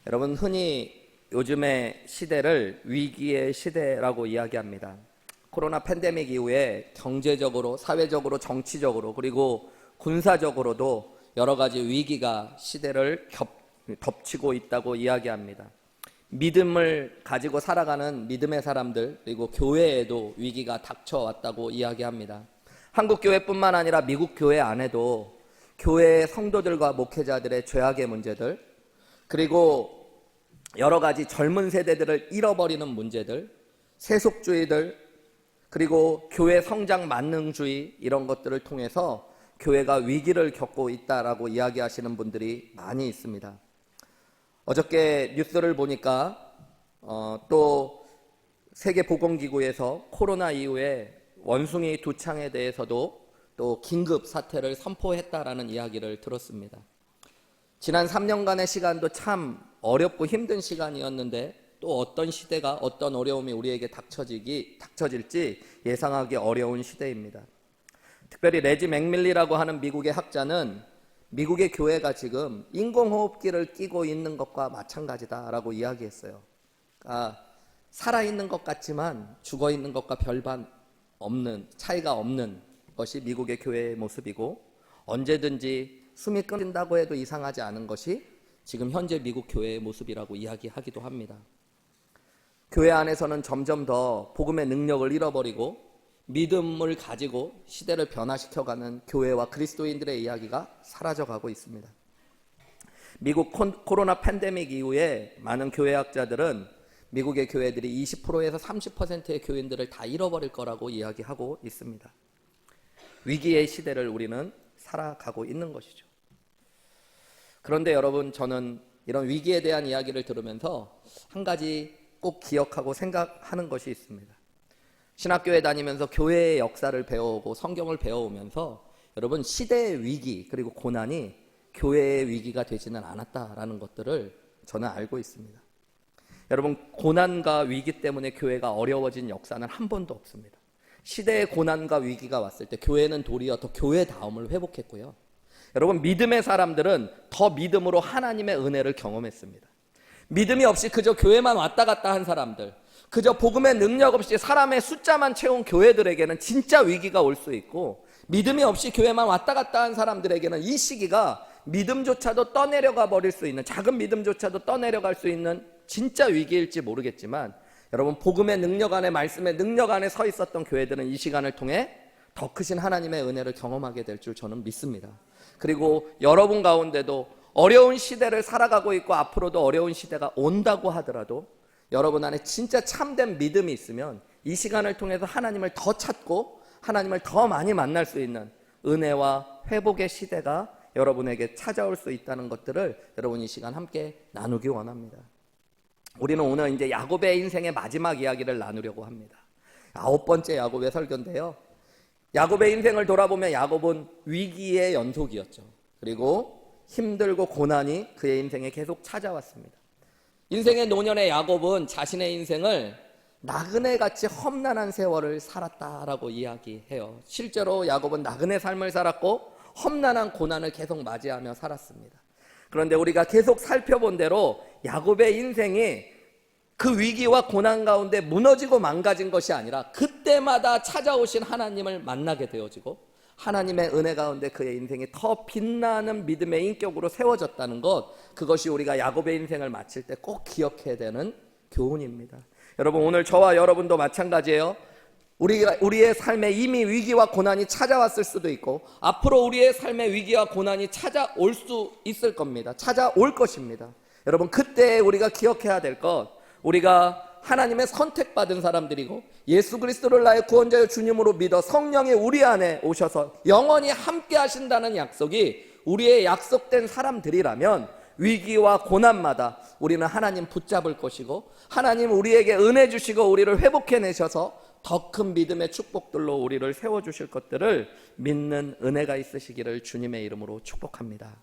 여러분, 흔히 요즘의 시대를 위기의 시대라고 이야기합니다. 코로나 팬데믹 이후에 경제적으로, 사회적으로, 정치적으로, 그리고 군사적으로도 여러 가지 위기가 시대를 덮치고 있다고 이야기합니다. 믿음을 가지고 살아가는 믿음의 사람들, 그리고 교회에도 위기가 닥쳐왔다고 이야기합니다. 한국 교회뿐만 아니라 미국 교회 안에도 교회의 성도들과 목회자들의 죄악의 문제들, 그리고 여러 가지 젊은 세대들을 잃어버리는 문제들, 세속주의들, 그리고 교회 성장 만능주의, 이런 것들을 통해서 교회가 위기를 겪고 있다라고 이야기하시는 분들이 많이 있습니다. 어저께 뉴스를 보니까 또 세계보건기구에서 코로나 이후에 원숭이 두창에 대해서도 또 긴급 사태를 선포했다라는 이야기를 들었습니다. 지난 3년간의 시간도 참 어렵고 힘든 시간이었는데 또 어떤 시대가, 어떤 어려움이 우리에게 닥쳐질지 예상하기 어려운 시대입니다. 특별히 레지 맥밀리라고 하는 미국의 학자는 미국의 교회가 지금 인공호흡기를 끼고 있는 것과 마찬가지다라고 이야기했어요. 그러니까 살아있는 것 같지만 죽어있는 것과 별반 없는, 차이가 없는 것이 미국의 교회의 모습이고, 언제든지 숨이 끊긴다고 해도 이상하지 않은 것이 지금 현재 미국 교회의 모습이라고 이야기하기도 합니다. 교회 안에서는 점점 더 복음의 능력을 잃어버리고 믿음을 가지고 시대를 변화시켜가는 교회와 그리스도인들의 이야기가 사라져가고 있습니다. 미국 코로나 팬데믹 이후에 많은 교회학자들은 미국의 교회들이 20%에서 30%의 교인들을 다 잃어버릴 거라고 이야기하고 있습니다. 위기의 시대를 우리는 살아가고 있는 것이죠. 그런데 여러분, 저는 이런 위기에 대한 이야기를 들으면서 한 가지 꼭 기억하고 생각하는 것이 있습니다. 신학교에 다니면서 교회의 역사를 배워오고 성경을 배워오면서 여러분, 시대의 위기 그리고 고난이 교회의 위기가 되지는 않았다라는 것들을 저는 알고 있습니다. 여러분, 고난과 위기 때문에 교회가 어려워진 역사는 한 번도 없습니다. 시대의 고난과 위기가 왔을 때 교회는 도리어 더 교회다움을 회복했고요. 여러분, 믿음의 사람들은 더 믿음으로 하나님의 은혜를 경험했습니다. 믿음이 없이 그저 교회만 왔다 갔다 한 사람들, 그저 복음의 능력 없이 사람의 숫자만 채운 교회들에게는 진짜 위기가 올 수 있고, 믿음이 없이 교회만 왔다 갔다 한 사람들에게는 이 시기가 믿음조차도 떠내려가 버릴 수 있는, 작은 믿음조차도 떠내려갈 수 있는 진짜 위기일지 모르겠지만, 여러분, 복음의 능력 안에, 말씀의 능력 안에 서 있었던 교회들은 이 시간을 통해 더 크신 하나님의 은혜를 경험하게 될 줄 저는 믿습니다. 그리고 여러분 가운데도 어려운 시대를 살아가고 있고 앞으로도 어려운 시대가 온다고 하더라도 여러분 안에 진짜 참된 믿음이 있으면 이 시간을 통해서 하나님을 더 찾고 하나님을 더 많이 만날 수 있는 은혜와 회복의 시대가 여러분에게 찾아올 수 있다는 것들을 여러분 이 시간 함께 나누기 원합니다. 우리는 오늘 이제 야곱의 인생의 마지막 이야기를 나누려고 합니다. 9번째 야곱의 설교인데요. 야곱의 인생을 돌아보면 야곱은 위기의 연속이었죠. 그리고 힘들고 고난이 그의 인생에 계속 찾아왔습니다. 인생의 노년의 야곱은 자신의 인생을 나그네같이 험난한 세월을 살았다라고 이야기해요. 실제로 야곱은 나그네 삶을 살았고 험난한 고난을 계속 맞이하며 살았습니다. 그런데 우리가 계속 살펴본 대로 야곱의 인생이 그 위기와 고난 가운데 무너지고 망가진 것이 아니라 그때마다 찾아오신 하나님을 만나게 되어지고 하나님의 은혜 가운데 그의 인생이 더 빛나는 믿음의 인격으로 세워졌다는 것, 그것이 우리가 야곱의 인생을 마칠 때 꼭 기억해야 되는 교훈입니다. 여러분, 오늘 저와 여러분도 마찬가지예요. 우리의 삶에 이미 위기와 고난이 찾아왔을 수도 있고 앞으로 우리의 삶에 위기와 고난이 찾아올 수 있을 겁니다. 찾아올 것입니다. 여러분, 그때 우리가 기억해야 될 것, 우리가 하나님의 선택받은 사람들이고 예수 그리스도를 나의 구원자여 주님으로 믿어 성령이 우리 안에 오셔서 영원히 함께 하신다는 약속이 우리의 약속된 사람들이라면 위기와 고난마다 우리는 하나님 붙잡을 것이고 하나님 우리에게 은혜 주시고 우리를 회복해내셔서 더 큰 믿음의 축복들로 우리를 세워주실 것들을 믿는 은혜가 있으시기를 주님의 이름으로 축복합니다.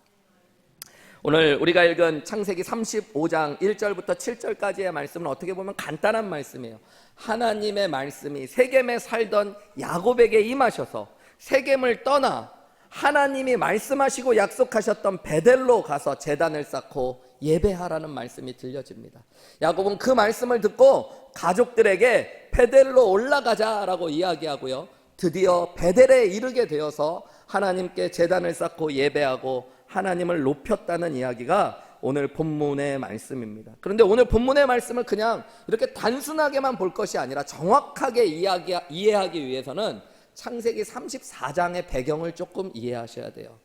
오늘 우리가 읽은 창세기 35장 1절부터 7절까지의 말씀은 어떻게 보면 간단한 말씀이에요. 하나님의 말씀이 세겜에 살던 야곱에게 임하셔서 세겜을 떠나 하나님이 말씀하시고 약속하셨던 베델로 가서 제단을 쌓고 예배하라는 말씀이 들려집니다. 야곱은 그 말씀을 듣고 가족들에게 베델로 올라가자라고 이야기하고요, 드디어 베델에 이르게 되어서 하나님께 제단을 쌓고 예배하고 하나님을 높였다는 이야기가 오늘 본문의 말씀입니다. 그런데 오늘 본문의 말씀을 그냥 이렇게 단순하게만 볼 것이 아니라 정확하게 이해하기 위해서는 창세기 34장의 배경을 조금 이해하셔야 돼요.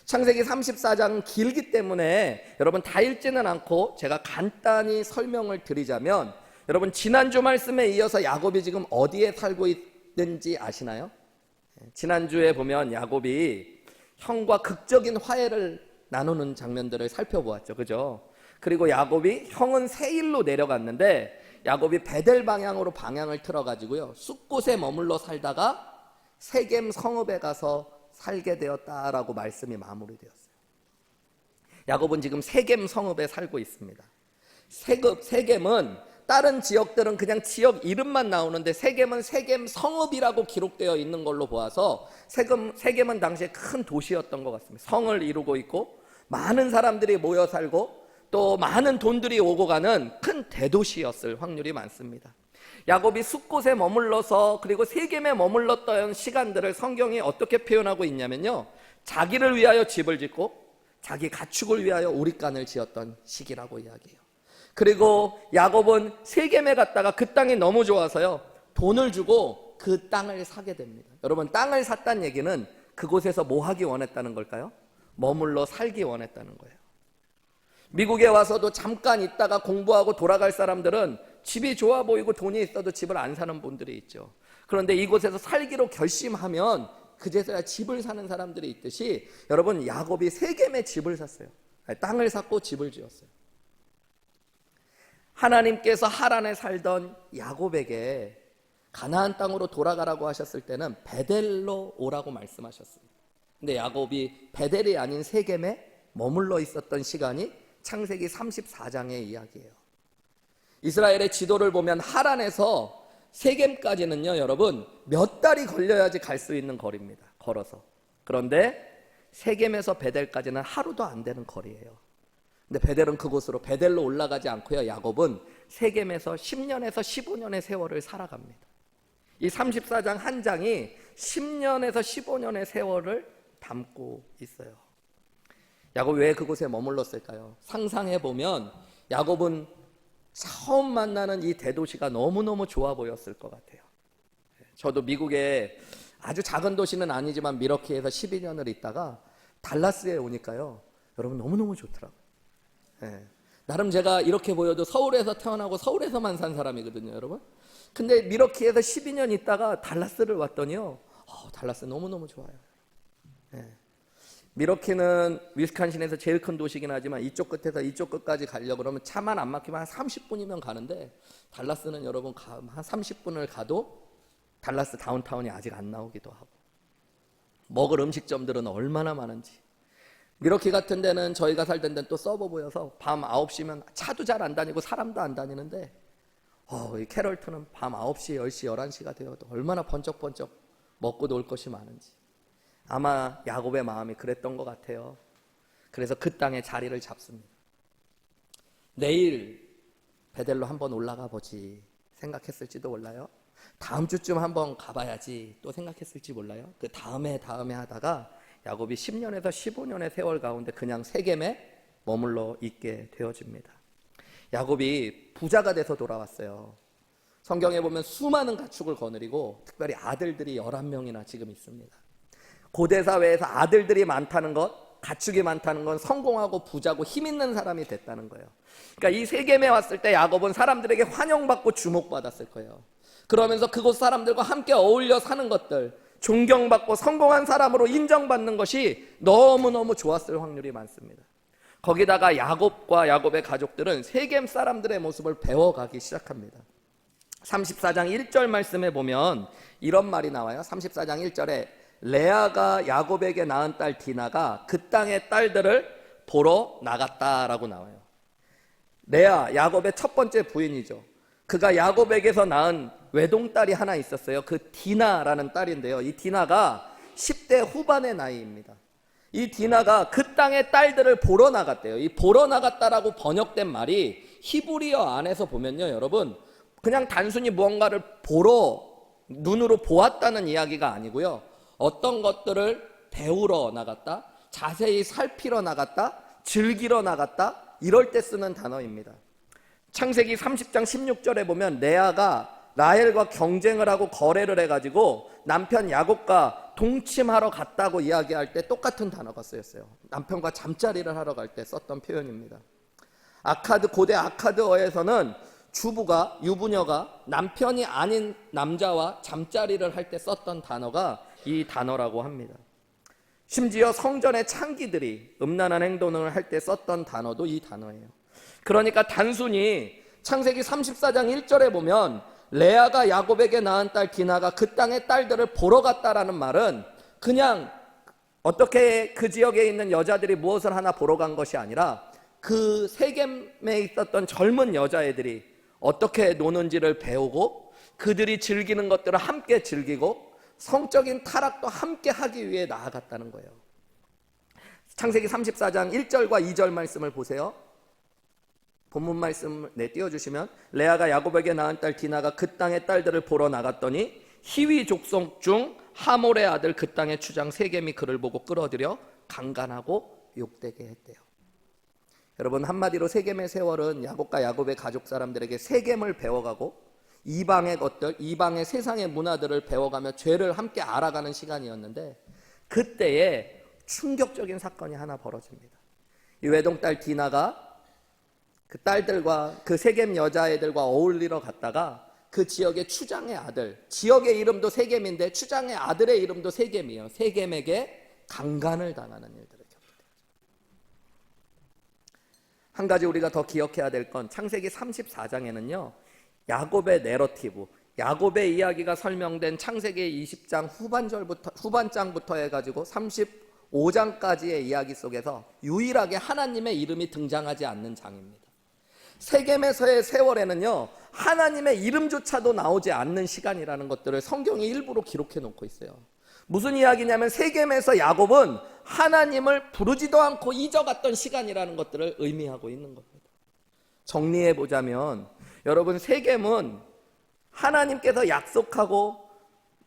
창세기 34장은 길기 때문에 여러분 다 읽지는 않고 제가 간단히 설명을 드리자면, 여러분 지난주 말씀에 이어서 야곱이 지금 어디에 살고 있는지 아시나요? 지난주에 보면 야곱이 형과 극적인 화해를 나누는 장면들을 살펴보았죠. 그죠? 그리고 야곱이 형은 세일로 내려갔는데 야곱이 베델 방향으로 방향을 틀어가지고요, 숲곳에 머물러 살다가 세겜 성읍에 가서 살게 되었다라고 말씀이 마무리되었어요. 야곱은 지금 세겜 성읍에 살고 있습니다. 세겜은 다른 지역들은 그냥 지역 이름만 나오는데 세겜은 세겜 성읍이라고 기록되어 있는 걸로 보아서 세겜은 당시에 큰 도시였던 것 같습니다. 성을 이루고 있고 많은 사람들이 모여 살고 또 많은 돈들이 오고 가는 큰 대도시였을 확률이 많습니다. 야곱이 숲곳에 머물러서 그리고 세겜에 머물렀던 시간들을 성경이 어떻게 표현하고 있냐면요, 자기를 위하여 집을 짓고 자기 가축을 위하여 우릿간을 지었던 시기라고 이야기해요. 그리고 야곱은 세겜에 갔다가 그 땅이 너무 좋아서요, 돈을 주고 그 땅을 사게 됩니다. 여러분, 땅을 샀다는 얘기는 그곳에서 뭐 하기 원했다는 걸까요? 머물러 살기 원했다는 거예요. 미국에 와서도 잠깐 있다가 공부하고 돌아갈 사람들은 집이 좋아 보이고 돈이 있어도 집을 안 사는 분들이 있죠. 그런데 이곳에서 살기로 결심하면 그제서야 집을 사는 사람들이 있듯이 여러분, 야곱이 세겜에 집을 샀어요. 땅을 샀고 집을 지었어요. 하나님께서 하란에 살던 야곱에게 가나안 땅으로 돌아가라고 하셨을 때는 베델로 오라고 말씀하셨습니다. 근데 야곱이 베델이 아닌 세겜에 머물러 있었던 시간이 창세기 34장의 이야기예요. 이스라엘의 지도를 보면 하란에서 세겜까지는요, 여러분 몇 달이 걸려야지 갈 수 있는 거리입니다. 걸어서. 그런데 세겜에서 베델까지는 하루도 안 되는 거리예요. 근데 베델은 그곳으로 베델로 올라가지 않고요, 야곱은 세겜에서 10년에서 15년의 세월을 살아갑니다. 이 34장 한 장이 10년에서 15년의 세월을 담고 있어요. 야곱이 왜 그곳에 머물렀을까요? 상상해보면 야곱은 처음 만나는 이 대도시가 너무너무 좋아 보였을 것 같아요. 저도 미국에 아주 작은 도시는 아니지만 미러키에서 12년을 있다가 달라스에 오니까요, 여러분 너무너무 좋더라고요. 나름 제가 이렇게 보여도 서울에서 태어나고 서울에서만 산 사람이거든요, 여러분. 근데 미러키에서 12년 있다가 달라스를 왔더니요, 달라스 너무너무 좋아요. 미러키는 위스콘신에서 제일 큰 도시긴 하지만 이쪽 끝에서 이쪽 끝까지 가려고 그러면 차만 안 막히면 한 30분이면 가는데, 달라스는 여러분 한 30분을 가도 달라스 다운타운이 아직 안 나오기도 하고, 먹을 음식점들은 얼마나 많은지. 미러키 같은 데는 저희가 살던 데는 또 썩어 보여서 밤 9시면 차도 잘 안 다니고 사람도 안 다니는데, 이 캐럴턴은 밤 9시, 10시, 11시가 되어도 얼마나 번쩍번쩍 먹고 놀 것이 많은지. 아마 야곱의 마음이 그랬던 것 같아요. 그래서 그 땅에 자리를 잡습니다. 내일 베델로 한번 올라가 보지 생각했을지도 몰라요. 다음 주쯤 한번 가봐야지 또 생각했을지 몰라요. 그 다음에 하다가 야곱이 10년에서 15년의 세월 가운데 그냥 세겜에 머물러 있게 되어집니다. 야곱이 부자가 돼서 돌아왔어요. 성경에 보면 수많은 가축을 거느리고 특별히 아들들이 11명이나 지금 있습니다. 고대 사회에서 아들들이 많다는 것, 가축이 많다는 건 성공하고 부자고 힘 있는 사람이 됐다는 거예요. 그러니까 이 세겜에 왔을 때 야곱은 사람들에게 환영받고 주목받았을 거예요. 그러면서 그곳 사람들과 함께 어울려 사는 것들, 존경받고 성공한 사람으로 인정받는 것이 너무너무 좋았을 확률이 많습니다. 거기다가 야곱과 야곱의 가족들은 세겜 사람들의 모습을 배워가기 시작합니다. 34장 1절 말씀에 보면 이런 말이 나와요. 34장 1절에 레아가 야곱에게 낳은 딸 디나가 그 땅의 딸들을 보러 나갔다라고 나와요. 레아, 야곱의 첫 번째 부인이죠. 그가 야곱에게서 낳은 외동딸이 하나 있었어요. 그 디나라는 딸인데요, 이 디나가 10대 후반의 나이입니다. 이 디나가 그 땅의 딸들을 보러 나갔대요. 이 보러 나갔다라고 번역된 말이 히브리어 안에서 보면요, 여러분, 그냥 단순히 무언가를 보러 눈으로 보았다는 이야기가 아니고요, 어떤 것들을 배우러 나갔다, 자세히 살피러 나갔다, 즐기러 나갔다, 이럴 때 쓰는 단어입니다. 창세기 30장 16절에 보면 레아가 라헬과 경쟁을 하고 거래를 해가지고 남편 야곱과 동침하러 갔다고 이야기할 때 똑같은 단어가 쓰였어요. 남편과 잠자리를 하러 갈 때 썼던 표현입니다. 고대 아카드어에서는 주부가, 유부녀가 남편이 아닌 남자와 잠자리를 할 때 썼던 단어가 이 단어라고 합니다. 심지어 성전의 창기들이 음란한 행동을 할 때 썼던 단어도 이 단어예요. 그러니까 단순히 창세기 34장 1절에 보면 레아가 야곱에게 낳은 딸 디나가 그 땅의 딸들을 보러 갔다라는 말은 그냥 어떻게 그 지역에 있는 여자들이 무엇을 하나 보러 간 것이 아니라 그 세겜에 있었던 젊은 여자애들이 어떻게 노는지를 배우고 그들이 즐기는 것들을 함께 즐기고 성적인 타락도 함께 하기 위해 나아갔다는 거예요. 창세기 34장 1절과 2절 말씀을 보세요. 본문 말씀을 띄워주시면 레아가 야곱에게 낳은 딸 디나가 그 땅의 딸들을 보러 나갔더니 히위 족속 중 하몰의 아들 그 땅의 추장 세겜이 그를 보고 끌어들여 강간하고 욕되게 했대요. 여러분, 한마디로 세겜의 세월은 야곱과 야곱의 가족 사람들에게 세겜을 배워가고 이방의 것들, 이방의 세상의 문화들을 배워가며 죄를 함께 알아가는 시간이었는데 그때에 충격적인 사건이 하나 벌어집니다. 이 외동딸 디나가 그 딸들과 그 세겜 여자애들과 어울리러 갔다가 그 지역의 추장의 아들, 지역의 이름도 세겜인데 추장의 아들의 이름도 세겜이에요. 세겜에게 강간을 당하는 일들을 겪게 돼요. 한 가지 우리가 더 기억해야 될 건 창세기 34장에는요 야곱의 내러티브, 야곱의 이야기가 설명된 창세기 20장 후반장부터 해가지고 35장까지의 이야기 속에서 유일하게 하나님의 이름이 등장하지 않는 장입니다. 세겜에서의 세월에는요 하나님의 이름조차도 나오지 않는 시간이라는 것들을 성경이 일부러 기록해 놓고 있어요. 무슨 이야기냐면 세겜에서 야곱은 하나님을 부르지도 않고 잊어갔던 시간이라는 것들을 의미하고 있는 겁니다. 정리해 보자면 여러분, 세겜은 하나님께서 약속하고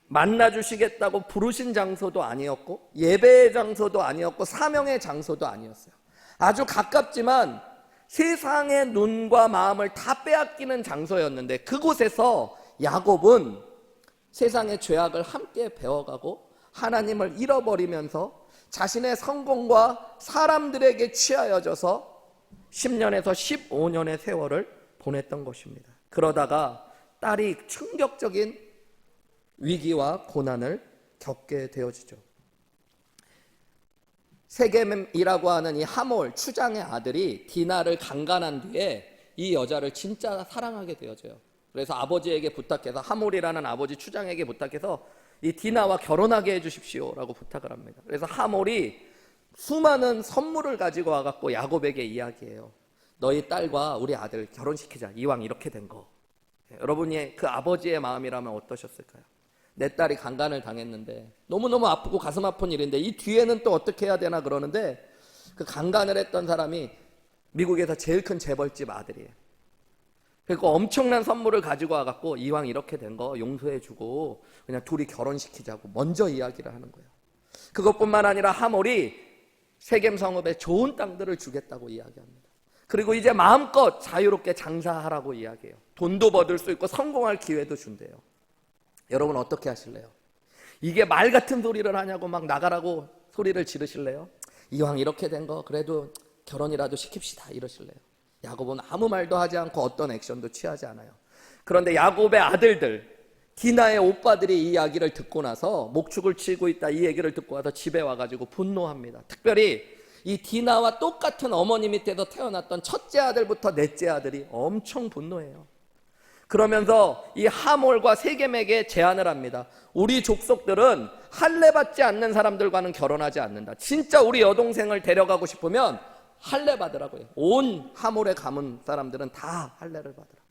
만나주시겠다고 부르신 장소도 아니었고 예배의 장소도 아니었고 사명의 장소도 아니었어요. 아주 가깝지만 세상의 눈과 마음을 다 빼앗기는 장소였는데 그곳에서 야곱은 세상의 죄악을 함께 배워가고 하나님을 잃어버리면서 자신의 성공과 사람들에게 취하여져서 10년에서 15년의 세월을 보냈던 것입니다. 그러다가 딸이 충격적인 위기와 고난을 겪게 되어지죠. 세겜이라고 하는 이 하몰 추장의 아들이 디나를 강간한 뒤에 이 여자를 진짜 사랑하게 되어져요. 그래서 아버지에게 부탁해서, 하몰이라는 아버지 추장에게 부탁해서 이 디나와 결혼하게 해주십시오라고 부탁을 합니다. 그래서 하몰이 수많은 선물을 가지고 와갖고 야곱에게 이야기해요. 너희 딸과 우리 아들 결혼시키자. 이왕 이렇게 된 거. 여러분이 그 아버지의 마음이라면 어떠셨을까요? 내 딸이 강간을 당했는데 너무너무 아프고 가슴 아픈 일인데 이 뒤에는 또 어떻게 해야 되나 그러는데 그 강간을 했던 사람이 미국에서 제일 큰 재벌집 아들이에요. 그러니까 엄청난 선물을 가지고 와갖고 이왕 이렇게 된 거 용서해주고 그냥 둘이 결혼시키자고 먼저 이야기를 하는 거예요. 그것뿐만 아니라 하몰이 세겜 성읍에 좋은 땅들을 주겠다고 이야기합니다. 그리고 이제 마음껏 자유롭게 장사하라고 이야기해요. 돈도 얻을 수 있고 성공할 기회도 준대요. 여러분 어떻게 하실래요? 이게 말 같은 소리를 하냐고 막 나가라고 소리를 지르실래요? 이왕 이렇게 된 거 그래도 결혼이라도 시킵시다 이러실래요? 야곱은 아무 말도 하지 않고 어떤 액션도 취하지 않아요. 그런데 야곱의 아들들, 디나의 오빠들이 이 이야기를 듣고 나서 목축을 치고 있다 이 얘기를 듣고 와서 집에 와가지고 분노합니다. 특별히 이 디나와 똑같은 어머니 밑에서 태어났던 첫째 아들부터 넷째 아들이 엄청 분노해요. 그러면서 이 하몰과 세겜에게 제안을 합니다. 우리 족속들은 할례 받지 않는 사람들과는 결혼하지 않는다. 진짜 우리 여동생을 데려가고 싶으면 할례 받으라고 해요. 온 하몰의 가문 사람들은 다 할례를 받으라.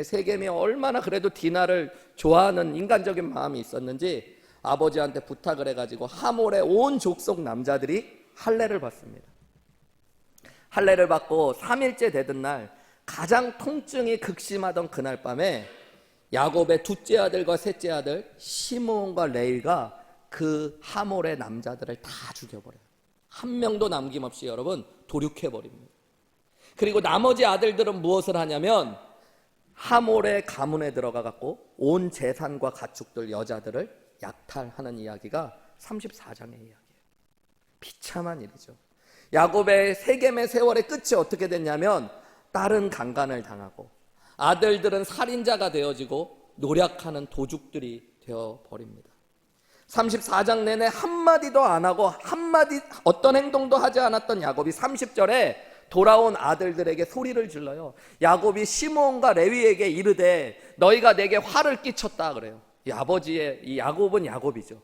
세겜이 얼마나 그래도 디나를 좋아하는 인간적인 마음이 있었는지 아버지한테 부탁을 해가지고 하몰의 온 족속 남자들이 할례를 받습니다. 할례를 받고 3일째 되던 날, 가장 통증이 극심하던 그날 밤에 야곱의 둘째 아들과 셋째 아들 시므온과 레위가 그 하몰의 남자들을 다 죽여버려요. 한 명도 남김없이 여러분 도륙해버립니다. 그리고 나머지 아들들은 무엇을 하냐면 하몰의 가문에 들어가 갖고 온 재산과 가축들, 여자들을 약탈하는 이야기가 34장의 이야기예요. 비참한 일이죠. 야곱의 세겜의 세월의 끝이 어떻게 됐냐면 딸은 강간을 당하고 아들들은 살인자가 되어지고 노략하는 도죽들이 되어버립니다. 34장 내내 한마디도 안 하고 어떤 행동도 하지 않았던 야곱이 30절에 돌아온 아들들에게 소리를 질러요. 야곱이 시므온과 레위에게 이르되 너희가 내게 화를 끼쳤다 그래요. 이 야곱은 야곱이죠.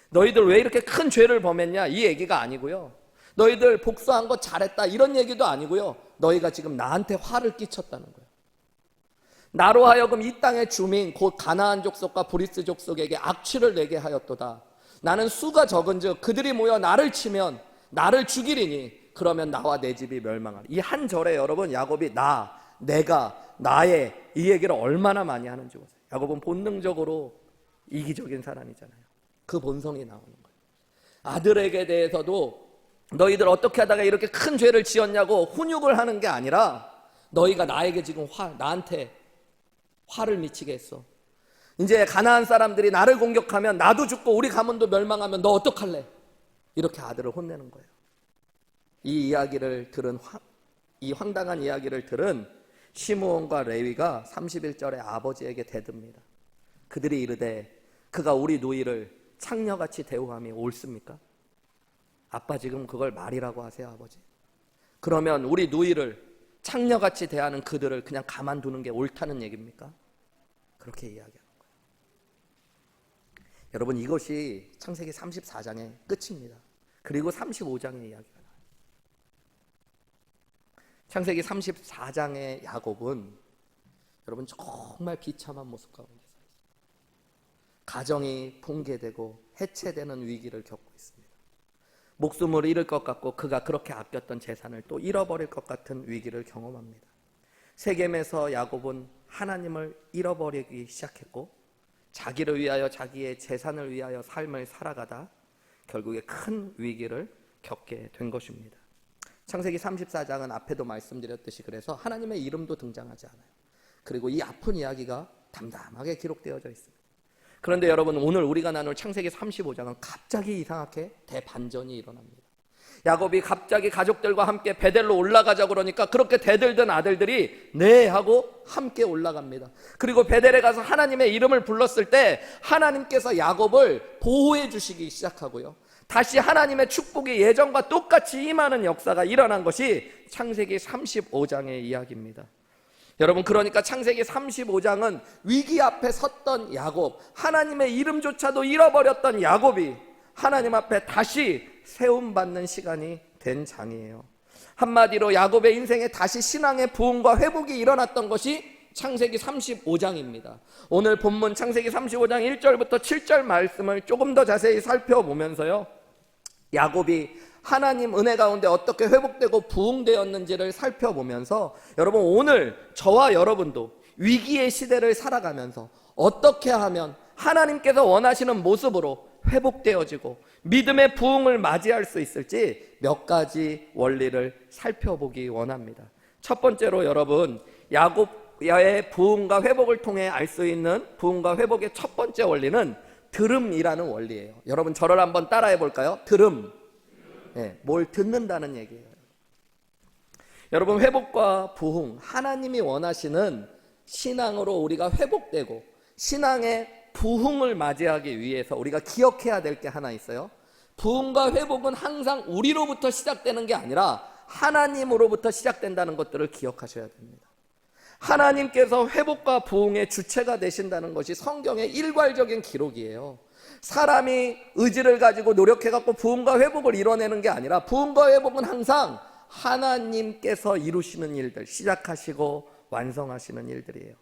너희들 왜 이렇게 큰 죄를 범했냐, 이 얘기가 아니고요. 너희들 복수한 거 잘했다, 이런 얘기도 아니고요. 너희가 지금 나한테 화를 끼쳤다는 거예요. 나로 하여금 이 땅의 주민 곧 가나안 족속과 브리스 족속에게 악취를 내게 하였도다. 나는 수가 적은즉 그들이 모여 나를 치면 나를 죽이리니 그러면 나와 내 집이 멸망하리. 이 한 절에 여러분 야곱이 내가, 나의 이 얘기를 얼마나 많이 하는지 보세요. 야곱은 본능적으로 이기적인 사람이잖아요. 그 본성이 나오는 거예요. 아들에게 대해서도 너희들 어떻게 하다가 이렇게 큰 죄를 지었냐고 훈육을 하는 게 아니라 너희가 나에게 지금 나한테 화를 미치게 했어. 이제 가나안 사람들이 나를 공격하면 나도 죽고 우리 가문도 멸망하면 너 어떡할래? 이렇게 아들을 혼내는 거예요. 이 황당한 이야기를 들은 시므온과 레위가 31절에 아버지에게 대듭니다. 그들이 이르되 그가 우리 누이를 창녀같이 대우함이 옳습니까? 아빠 지금 그걸 말이라고 하세요, 아버지? 그러면 우리 누이를 창녀같이 대하는 그들을 그냥 가만두는 게 옳다는 얘기입니까? 그렇게 이야기하는 거예요. 여러분, 이것이 창세기 34장의 끝입니다. 그리고 35장의 이야기가 나와요. 창세기 34장의 야곱은 여러분 정말 비참한 모습 가운데 서 있습니다. 가정이 붕괴되고 해체되는 위기를 겪고 있습니다. 목숨을 잃을 것 같고 그가 그렇게 아꼈던 재산을 또 잃어버릴 것 같은 위기를 경험합니다. 세겜에서 야곱은 하나님을 잃어버리기 시작했고 자기를 위하여 자기의 재산을 위하여 삶을 살아가다 결국에 큰 위기를 겪게 된 것입니다. 창세기 34장은 앞에도 말씀드렸듯이 그래서 하나님의 이름도 등장하지 않아요. 그리고 이 아픈 이야기가 담담하게 기록되어져 있습니다. 그런데 여러분, 오늘 우리가 나눌 창세기 35장은 갑자기 이상하게 대반전이 일어납니다. 야곱이 갑자기 가족들과 함께 베델로 올라가자 그러니까 그렇게 대들던 아들들이 네 하고 함께 올라갑니다. 그리고 베델에 가서 하나님의 이름을 불렀을 때 하나님께서 야곱을 보호해 주시기 시작하고요. 다시 하나님의 축복이 예전과 똑같이 임하는 역사가 일어난 것이 창세기 35장의 이야기입니다. 여러분, 그러니까 창세기 35장은 위기 앞에 섰던 야곱, 하나님의 이름조차도 잃어버렸던 야곱이 하나님 앞에 다시 세움받는 시간이 된 장이에요. 한마디로 야곱의 인생에 다시 신앙의 부흥과 회복이 일어났던 것이 창세기 35장입니다. 오늘 본문 창세기 35장 1절부터 7절 말씀을 조금 더 자세히 살펴보면서요, 야곱이 하나님 은혜 가운데 어떻게 회복되고 부흥되었는지를 살펴보면서 여러분, 오늘 저와 여러분도 위기의 시대를 살아가면서 어떻게 하면 하나님께서 원하시는 모습으로 회복되어지고 믿음의 부흥을 맞이할 수 있을지 몇 가지 원리를 살펴보기 원합니다. 첫 번째로 여러분, 야곱의 부흥과 회복을 통해 알 수 있는 부흥과 회복의 첫 번째 원리는 들음이라는 원리예요. 여러분, 저를 한번 따라해 볼까요? 들음. 네, 뭘 듣는다는 얘기예요. 여러분, 회복과 부흥, 하나님이 원하시는 신앙으로 우리가 회복되고 신앙의 부흥을 맞이하기 위해서 우리가 기억해야 될 게 하나 있어요. 부흥과 회복은 항상 우리로부터 시작되는 게 아니라 하나님으로부터 시작된다는 것들을 기억하셔야 됩니다. 하나님께서 회복과 부흥의 주체가 되신다는 것이 성경의 일괄적인 기록이에요. 사람이 의지를 가지고 노력해갖고 부흥과 회복을 이뤄내는 게 아니라 부흥과 회복은 항상 하나님께서 이루시는 일들, 시작하시고 완성하시는 일들이에요.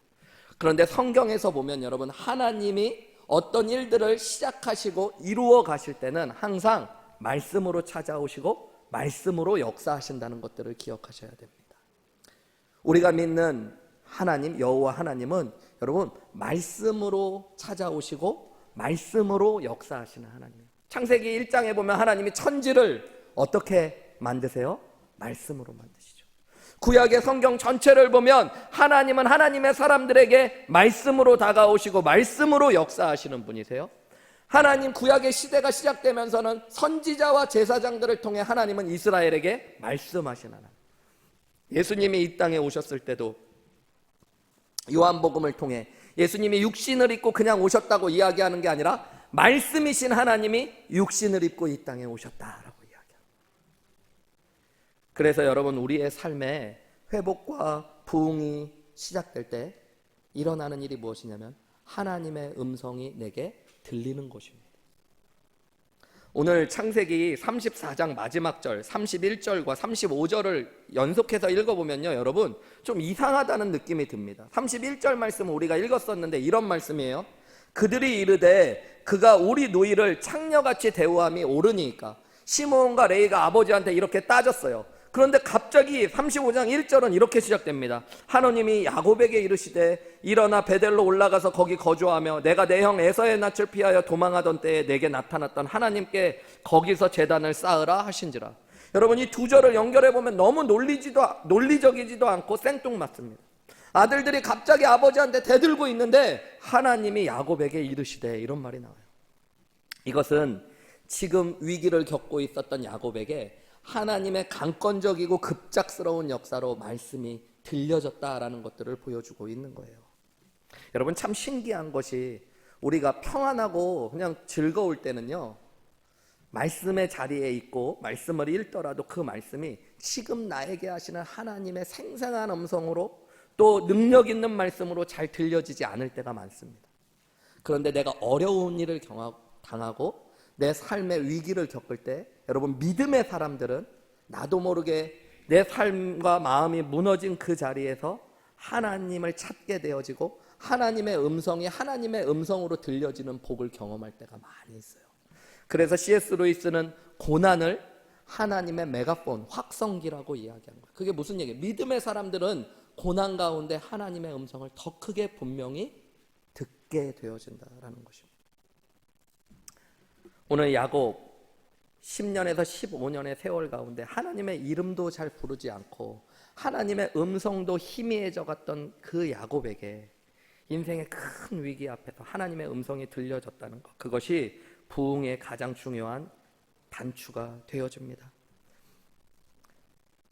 그런데 성경에서 보면 여러분, 하나님이 어떤 일들을 시작하시고 이루어 가실 때는 항상 말씀으로 찾아오시고 말씀으로 역사하신다는 것들을 기억하셔야 됩니다. 우리가 믿는 하나님, 여호와 하나님은 여러분 말씀으로 찾아오시고 말씀으로 역사하시는 하나님이에요. 창세기 1장에 보면 하나님이 천지를 어떻게 만드세요? 말씀으로 만드시죠. 구약의 성경 전체를 보면 하나님은 하나님의 사람들에게 말씀으로 다가오시고 말씀으로 역사하시는 분이세요. 하나님 구약의 시대가 시작되면서는 선지자와 제사장들을 통해 하나님은 이스라엘에게 말씀하신 하나님. 예수님이 이 땅에 오셨을 때도 요한복음을 통해 예수님이 육신을 입고 그냥 오셨다고 이야기하는 게 아니라 말씀이신 하나님이 육신을 입고 이 땅에 오셨다라고 이야기합니다. 그래서 여러분 우리의 삶에 회복과 부흥이 시작될 때 일어나는 일이 무엇이냐면 하나님의 음성이 내게 들리는 것입니다. 오늘 창세기 34장 마지막 절 31절과 35절을 연속해서 읽어보면요 여러분 좀 이상하다는 느낌이 듭니다. 31절 말씀은 우리가 읽었었는데 이런 말씀이에요. 그들이 이르되 그가 우리 누이를 창녀같이 대우함이 옳으니까. 시므온과 레위가 아버지한테 이렇게 따졌어요. 그런데 갑자기 35장 1절은 이렇게 시작됩니다. 하나님이 야곱에게 이르시되 일어나 베델로 올라가서 거기 거주하며 내가 내 형 에서의 낯을 피하여 도망하던 때에 내게 나타났던 하나님께 거기서 제단을 쌓으라 하신지라. 여러분 이 두 절을 연결해 보면 너무 논리적이지도 않고 생뚱맞습니다. 아들들이 갑자기 아버지한테 대들고 있는데 하나님이 야곱에게 이르시되 이런 말이 나와요. 이것은 지금 위기를 겪고 있었던 야곱에게 하나님의 강권적이고 급작스러운 역사로 말씀이 들려졌다라는 것들을 보여주고 있는 거예요. 여러분 참 신기한 것이 우리가 평안하고 그냥 즐거울 때는요 말씀의 자리에 있고 말씀을 읽더라도 그 말씀이 지금 나에게 하시는 하나님의 생생한 음성으로 또 능력 있는 말씀으로 잘 들려지지 않을 때가 많습니다. 그런데 내가 어려운 일을 당하고 내 삶의 위기를 겪을 때 여러분 믿음의 사람들은 나도 모르게 내 삶과 마음이 무너진 그 자리에서 하나님을 찾게 되어지고 하나님의 음성이 하나님의 음성으로 들려지는 복을 경험할 때가 많이 있어요. 그래서 C.S. 루이스는 고난을 하나님의 메가폰, 확성기라고 이야기한 거예요. 그게 무슨 얘기예요? 믿음의 사람들은 고난 가운데 하나님의 음성을 더 크게 분명히 듣게 되어진다라는 것입니다. 오늘 야곱 10년에서 15년의 세월 가운데 하나님의 이름도 잘 부르지 않고 하나님의 음성도 희미해져 갔던 그 야곱에게 인생의 큰 위기 앞에서 하나님의 음성이 들려졌다는 것, 그것이 부흥의 가장 중요한 단추가 되어집니다.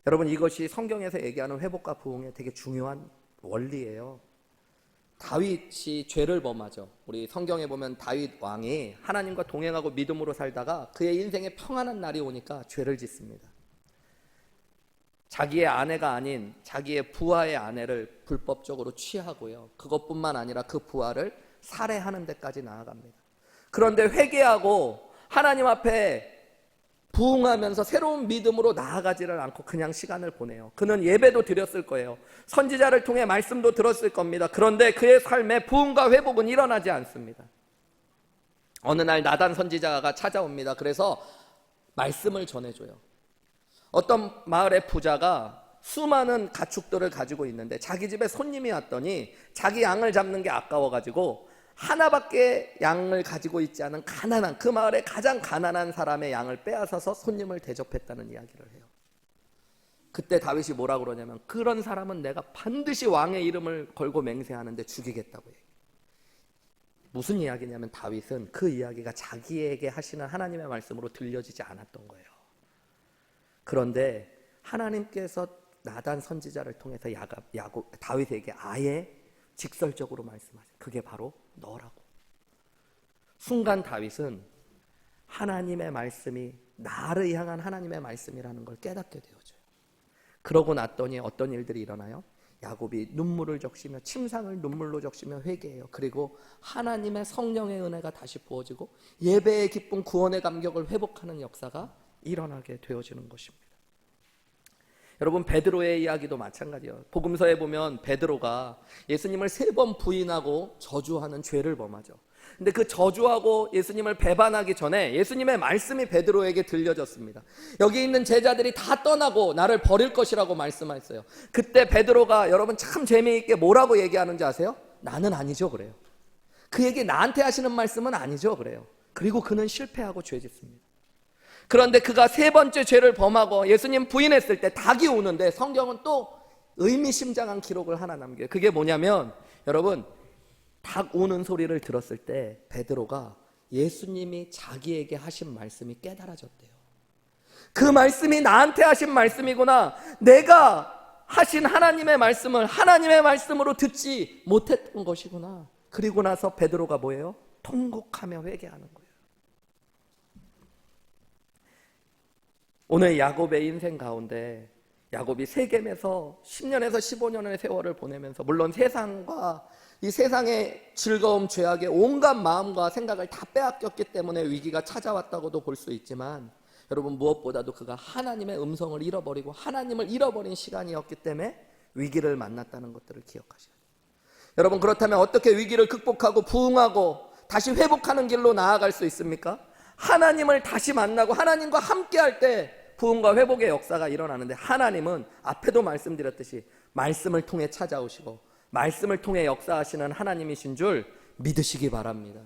여러분 이것이 성경에서 얘기하는 회복과 부흥의 되게 중요한 원리예요. 다윗이 죄를 범하죠. 우리 성경에 보면 다윗 왕이 하나님과 동행하고 믿음으로 살다가 그의 인생에 평안한 날이 오니까 죄를 짓습니다. 자기의 아내가 아닌 자기의 부하의 아내를 불법적으로 취하고요. 그것뿐만 아니라 그 부하를 살해하는 데까지 나아갑니다. 그런데 회개하고 하나님 앞에 부흥하면서 새로운 믿음으로 나아가지를 않고 그냥 시간을 보내요. 그는 예배도 드렸을 거예요. 선지자를 통해 말씀도 들었을 겁니다. 그런데 그의 삶에 부흥과 회복은 일어나지 않습니다. 어느 날 나단 선지자가 찾아옵니다. 그래서 말씀을 전해줘요. 어떤 마을의 부자가 수많은 가축들을 가지고 있는데 자기 집에 손님이 왔더니 자기 양을 잡는 게 아까워가지고 하나밖에 양을 가지고 있지 않은 가난한 그 마을의 가장 가난한 사람의 양을 빼앗아서 손님을 대접했다는 이야기를 해요. 그때 다윗이 뭐라고 그러냐면 그런 사람은 내가 반드시 왕의 이름을 걸고 맹세하는데 죽이겠다고 해요. 무슨 이야기냐면 다윗은 그 이야기가 자기에게 하시는 하나님의 말씀으로 들려지지 않았던 거예요. 그런데 하나님께서 나단 선지자를 통해서 다윗에게 아예 직설적으로 말씀하세요. 그게 바로 너라고. 순간 다윗은 하나님의 말씀이 나를 향한 하나님의 말씀이라는 걸 깨닫게 되어져요. 그러고 났더니 어떤 일들이 일어나요? 야곱이 눈물을 적시며 침상을 눈물로 적시며 회개해요. 그리고 하나님의 성령의 은혜가 다시 부어지고 예배의 기쁨, 구원의 감격을 회복하는 역사가 일어나게 되어지는 것입니다. 여러분 베드로의 이야기도 마찬가지예요. 복음서에 보면 베드로가 예수님을 3번 부인하고 저주하는 죄를 범하죠. 근데 그 저주하고 예수님을 배반하기 전에 예수님의 말씀이 베드로에게 들려졌습니다. 여기 있는 제자들이 다 떠나고 나를 버릴 것이라고 말씀하셨어요. 그때 베드로가 여러분 참 재미있게 뭐라고 얘기하는지 아세요? 나는 아니죠 그래요. 그 얘기 나한테 하시는 말씀은 아니죠 그래요. 그리고 그는 실패하고 죄 짓습니다. 그런데 그가 세 번째 죄를 범하고 예수님 부인했을 때 닭이 우는데 성경은 또 의미심장한 기록을 하나 남겨요. 그게 뭐냐면 여러분 닭 우는 소리를 들었을 때 베드로가 예수님이 자기에게 하신 말씀이 깨달아졌대요. 그 말씀이 나한테 하신 말씀이구나. 내가 하신 하나님의 말씀을 하나님의 말씀으로 듣지 못했던 것이구나. 그리고 나서 베드로가 뭐예요? 통곡하며 회개하는 거예요. 오늘 야곱의 인생 가운데 야곱이 세겜에서 10년에서 15년의 세월을 보내면서 물론 세상과 이 세상의 즐거움, 죄악의 온갖 마음과 생각을 다 빼앗겼기 때문에 위기가 찾아왔다고도 볼 수 있지만 여러분 무엇보다도 그가 하나님의 음성을 잃어버리고 하나님을 잃어버린 시간이었기 때문에 위기를 만났다는 것들을 기억하셔야 돼요. 여러분 그렇다면 어떻게 위기를 극복하고 부흥하고 다시 회복하는 길로 나아갈 수 있습니까? 하나님을 다시 만나고 하나님과 함께할 때 부흥과 회복의 역사가 일어나는데 하나님은 앞에도 말씀드렸듯이 말씀을 통해 찾아오시고 말씀을 통해 역사하시는 하나님이신 줄 믿으시기 바랍니다.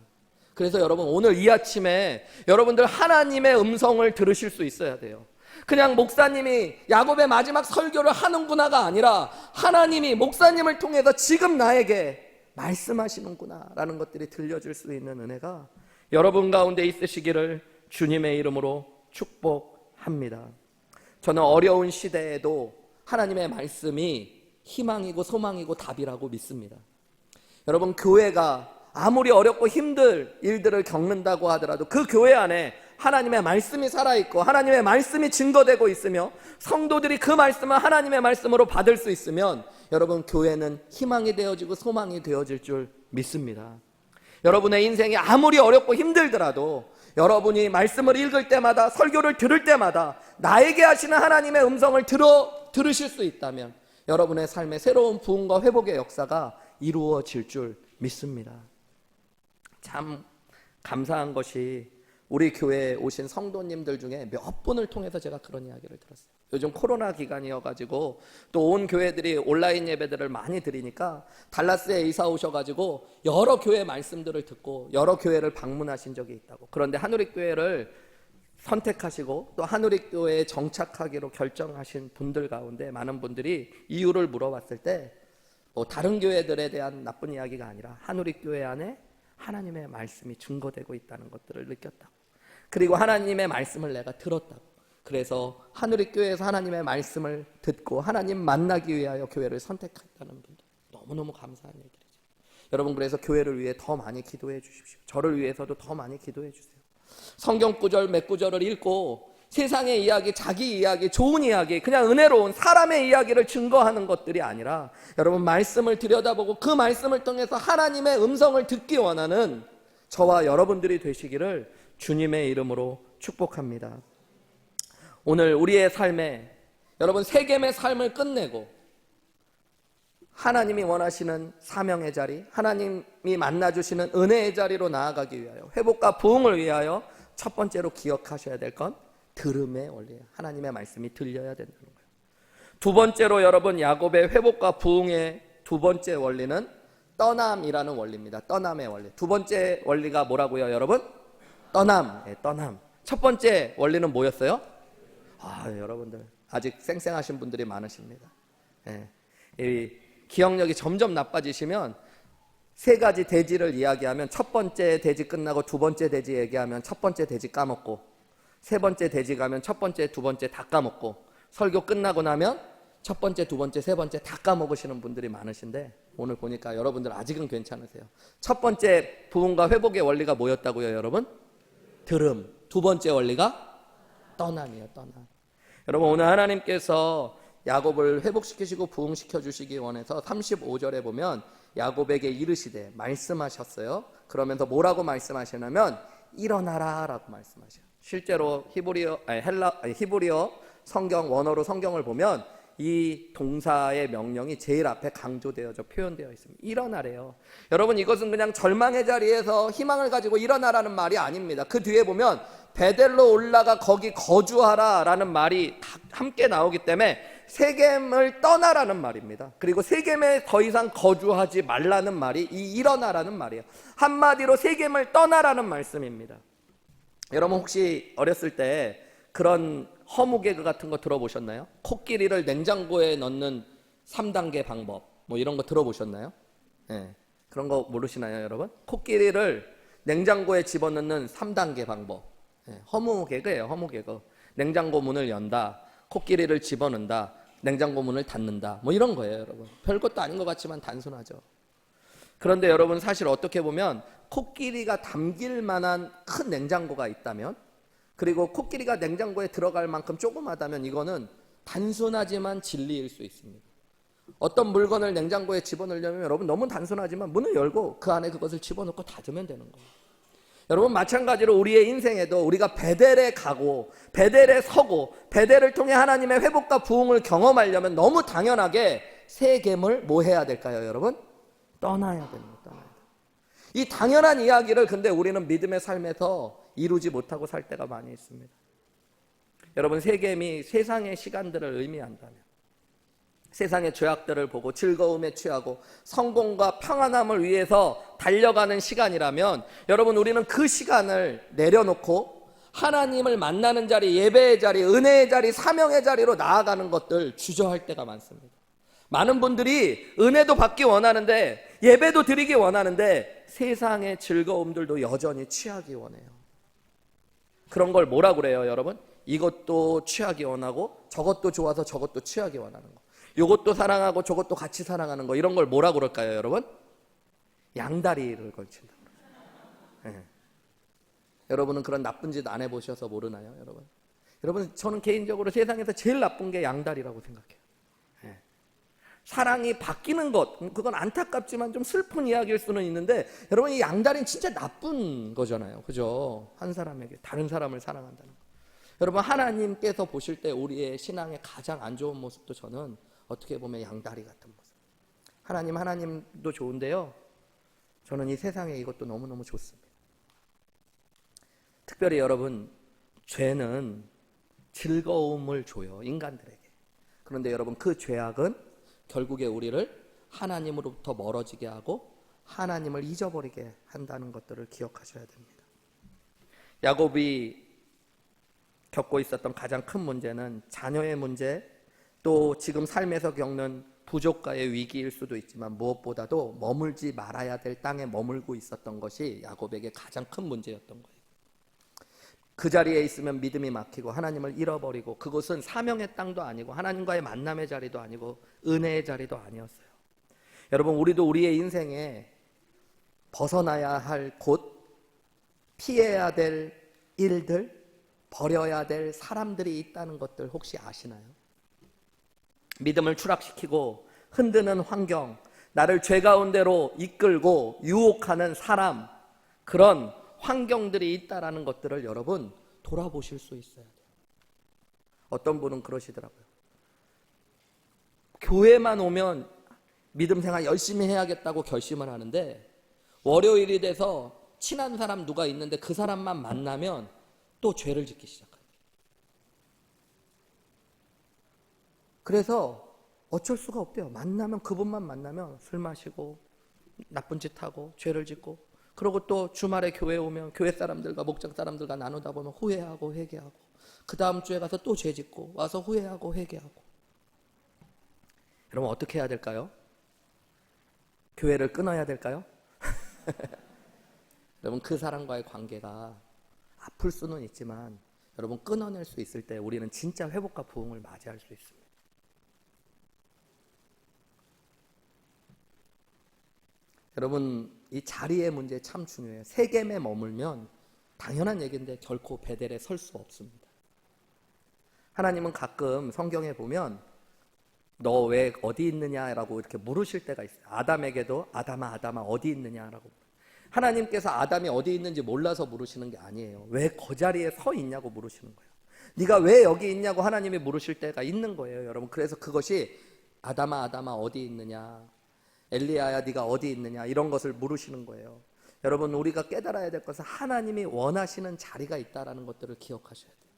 그래서 여러분 오늘 이 아침에 여러분들 하나님의 음성을 들으실 수 있어야 돼요. 그냥 목사님이 야곱의 마지막 설교를 하는구나가 아니라 하나님이 목사님을 통해서 지금 나에게 말씀하시는구나 라는 것들이 들려줄 수 있는 은혜가 여러분 가운데 있으시기를 주님의 이름으로 축복합니다. 저는 어려운 시대에도 하나님의 말씀이 희망이고 소망이고 답이라고 믿습니다. 여러분 교회가 아무리 어렵고 힘들 일들을 겪는다고 하더라도 그 교회 안에 하나님의 말씀이 살아있고 하나님의 말씀이 증거되고 있으며 성도들이 그 말씀을 하나님의 말씀으로 받을 수 있으면 여러분 교회는 희망이 되어지고 소망이 되어질 줄 믿습니다. 여러분의 인생이 아무리 어렵고 힘들더라도 여러분이 말씀을 읽을 때마다 설교를 들을 때마다 나에게 하시는 하나님의 음성을 들으실 수 있다면 여러분의 삶에 새로운 부흥과 회복의 역사가 이루어질 줄 믿습니다. 참 감사한 것이 우리 교회에 오신 성도님들 중에 몇 분을 통해서 제가 그런 이야기를 들었어요. 요즘 코로나 기간이어가지고 또 온 교회들이 온라인 예배들을 많이 드리니까 달라스에 이사 오셔가지고 여러 교회 말씀들을 듣고 여러 교회를 방문하신 적이 있다고. 그런데 한우리교회를 선택하시고 또 한우리교회에 정착하기로 결정하신 분들 가운데 많은 분들이 이유를 물어봤을 때 뭐 다른 교회들에 대한 나쁜 이야기가 아니라 한우리교회 안에 하나님의 말씀이 증거되고 있다는 것들을 느꼈다고. 그리고 하나님의 말씀을 내가 들었다고. 그래서 한우리교회에서 하나님의 말씀을 듣고 하나님 만나기 위하여 교회를 선택했다는 분들 너무너무 감사한 얘기죠. 여러분 그래서 교회를 위해 더 많이 기도해 주십시오. 저를 위해서도 더 많이 기도해 주세요. 성경 구절 몇 구절을 읽고 세상의 이야기, 자기 이야기, 좋은 이야기, 그냥 은혜로운 사람의 이야기를 증거하는 것들이 아니라 여러분 말씀을 들여다보고 그 말씀을 통해서 하나님의 음성을 듣기 원하는 저와 여러분들이 되시기를 주님의 이름으로 축복합니다. 오늘 우리의 삶에 여러분 세겜의 삶을 끝내고 하나님이 원하시는 사명의 자리, 하나님이 만나주시는 은혜의 자리로 나아가기 위하여 회복과 부흥을 위하여 첫 번째로 기억하셔야 될 건 들음의 원리예요. 하나님의 말씀이 들려야 된다는 거예요. 두 번째로 여러분 야곱의 회복과 부흥의 두 번째 원리는 떠남이라는 원리입니다. 떠남의 원리. 두 번째 원리가 뭐라고요 여러분? 떠남. 떠남. 첫 번째 원리는 뭐였어요? 여러분들 아직 쌩쌩하신 분들이 많으십니다. 이 기억력이 점점 나빠지시면 세 가지 대지를 이야기하면 첫 번째 대지 끝나고 두 번째 대지 얘기하면 첫 번째 대지 까먹고 세 번째 대지 가면 첫 번째, 두 번째 다 까먹고 설교 끝나고 나면 첫 번째, 두 번째, 세 번째 다 까먹으시는 분들이 많으신데 오늘 보니까 여러분들 아직은 괜찮으세요. 첫 번째 부흥과 회복의 원리가 뭐였다고요 여러분? 들음. 두 번째 원리가 떠남이에요. 떠남. 여러분 오늘 하나님께서 야곱을 회복시키시고 부흥시켜 주시기 원해서 35절에 보면 야곱에게 이르시되 말씀하셨어요. 그러면서 뭐라고 말씀하시냐면 일어나라 라고 말씀하셔요. 실제로 히브리어 성경 원어로 성경을 보면 이 동사의 명령이 제일 앞에 강조되어져 표현되어 있습니다. 일어나래요. 여러분, 이것은 그냥 절망의 자리에서 희망을 가지고 일어나라는 말이 아닙니다. 그 뒤에 보면 베델로 올라가 거기 거주하라 라는 말이 함께 나오기 때문에 세겜을 떠나라는 말입니다. 그리고 세겜에 더 이상 거주하지 말라는 말이 이 일어나라는 말이에요. 한마디로 세겜을 떠나라는 말씀입니다. 여러분, 혹시 어렸을 때 그런 허무 개그 같은 거 들어보셨나요? 코끼리를 냉장고에 넣는 3단계 방법, 뭐 이런 거 들어보셨나요? 네. 그런 거 모르시나요, 여러분? 코끼리를 냉장고에 집어넣는 3단계 방법. 네. 허무 개그예요, 허무 개그. 냉장고 문을 연다, 코끼리를 집어넣는다, 냉장고 문을 닫는다, 뭐 이런 거예요, 여러분. 별것도 아닌 것 같지만 단순하죠. 그런데 여러분, 사실 어떻게 보면 코끼리가 담길 만한 큰 냉장고가 있다면, 그리고 코끼리가 냉장고에 들어갈 만큼 조그마다면 이거는 단순하지만 진리일 수 있습니다. 어떤 물건을 냉장고에 집어넣으려면 여러분 너무 단순하지만 문을 열고 그 안에 그것을 집어넣고 닫으면 되는 거예요. 여러분, 마찬가지로 우리의 인생에도 우리가 베델에 가고 베델에 서고 베델을 통해 하나님의 회복과 부흥을 경험하려면 너무 당연하게 세겜을 뭐 해야 될까요, 여러분? 떠나야 됩니다. 떠나야 돼요. 이 당연한 이야기를 근데 우리는 믿음의 삶에서 이루지 못하고 살 때가 많이 있습니다. 여러분, 세겜이 세상의 시간들을 의미한다면, 세상의 죄악들을 보고 즐거움에 취하고 성공과 평안함을 위해서 달려가는 시간이라면, 여러분, 우리는 그 시간을 내려놓고 하나님을 만나는 자리, 예배의 자리, 은혜의 자리, 사명의 자리로 나아가는 것들 주저할 때가 많습니다. 많은 분들이 은혜도 받기 원하는데, 예배도 드리기 원하는데 세상의 즐거움들도 여전히 취하기 원해요. 그런 걸 뭐라 그래요, 여러분? 이것도 취하기 원하고 저것도 좋아서 저것도 취하기 원하는 거, 이것도 사랑하고 저것도 같이 사랑하는 거, 이런 걸 뭐라 그럴까요, 여러분? 양다리를 걸친다. 네. 여러분은 그런 나쁜 짓 안 해보셔서 모르나요, 여러분? 여러분, 저는 개인적으로 세상에서 제일 나쁜 게 양다리라고 생각해요. 네. 사랑이 바뀌는 것, 그건 안타깝지만 좀 슬픈 이야기일 수는 있는데, 여러분, 이 양다리는 진짜 나쁜 거잖아요, 그죠? 한 사람에게 다른 사람을 사랑한다는 거. 여러분, 하나님께서 보실 때 우리의 신앙의 가장 안 좋은 모습도 저는 어떻게 보면 양다리 같은 모습. 하나님도 좋은데요, 저는 이 세상에 이것도 너무너무 좋습니다. 특별히 여러분, 죄는 즐거움을 줘요, 인간들에게. 그런데 여러분, 그 죄악은 결국에 우리를 하나님으로부터 멀어지게 하고 하나님을 잊어버리게 한다는 것들을 기억하셔야 됩니다. 야곱이 겪고 있었던 가장 큰 문제는 자녀의 문제, 또 지금 삶에서 겪는 부족과의 위기일 수도 있지만 무엇보다도 머물지 말아야 될 땅에 머물고 있었던 것이 야곱에게 가장 큰 문제였던 거예요. 그 자리에 있으면 믿음이 막히고 하나님을 잃어버리고, 그곳은 사명의 땅도 아니고 하나님과의 만남의 자리도 아니고 은혜의 자리도 아니었어요. 여러분, 우리도 우리의 인생에 벗어나야 할 곳, 피해야 될 일들, 버려야 될 사람들이 있다는 것들 혹시 아시나요? 믿음을 추락시키고 흔드는 환경, 나를 죄 가운데로 이끌고 유혹하는 사람, 그런 환경들이 있다라는 것들을 여러분 돌아보실 수 있어야 돼요. 어떤 분은 그러시더라고요. 교회만 오면 믿음 생활 열심히 해야겠다고 결심을 하는데, 월요일이 돼서 친한 사람 누가 있는데 그 사람만 만나면 또 죄를 짓기 시작해요. 그래서 어쩔 수가 없대요. 그분만 만나면 술 마시고 나쁜 짓 하고 죄를 짓고, 그리고 또 주말에 교회 오면 교회 사람들과 목장 사람들과 나누다 보면 후회하고 회개하고, 그 다음 주에 가서 또 죄 짓고 와서 후회하고 회개하고. 여러분, 어떻게 해야 될까요? 교회를 끊어야 될까요? 여러분, 그 사람과의 관계가 아플 수는 있지만 여러분, 끊어낼 수 있을 때 우리는 진짜 회복과 부흥을 맞이할 수 있습니다. 여러분, 이 자리의 문제 참 중요해요. 세겜에 머물면 당연한 얘기인데 결코 베델에 설 수 없습니다. 하나님은 가끔 성경에 보면 너 왜 어디 있느냐라고 이렇게 물으실 때가 있어요. 아담에게도 아담아 어디 있느냐라고. 하나님께서 아담이 어디 있는지 몰라서 물으시는 게 아니에요. 왜 그 자리에 서 있냐고 물으시는 거예요. 네가 왜 여기 있냐고 하나님이 물으실 때가 있는 거예요, 여러분. 그래서 그것이 아담아 아담아 어디 있느냐, 엘리야야 네가 어디 있느냐, 이런 것을 물으시는 거예요. 여러분, 우리가 깨달아야 될 것은 하나님이 원하시는 자리가 있다라는 것들을 기억하셔야 돼요.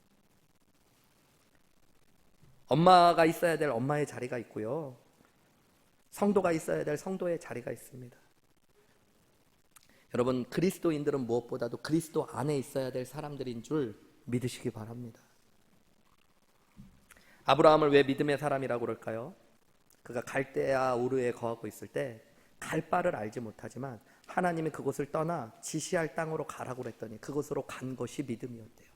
엄마가 있어야 될 엄마의 자리가 있고요, 성도가 있어야 될 성도의 자리가 있습니다. 여러분, 그리스도인들은 무엇보다도 그리스도 안에 있어야 될 사람들인 줄 믿으시기 바랍니다. 아브라함을 왜 믿음의 사람이라고 그럴까요? 그가 갈대아 우르에 거하고 있을 때 갈 바를 알지 못하지만 하나님이 그곳을 떠나 지시할 땅으로 가라고 그랬더니 그곳으로 간 것이 믿음이었대요.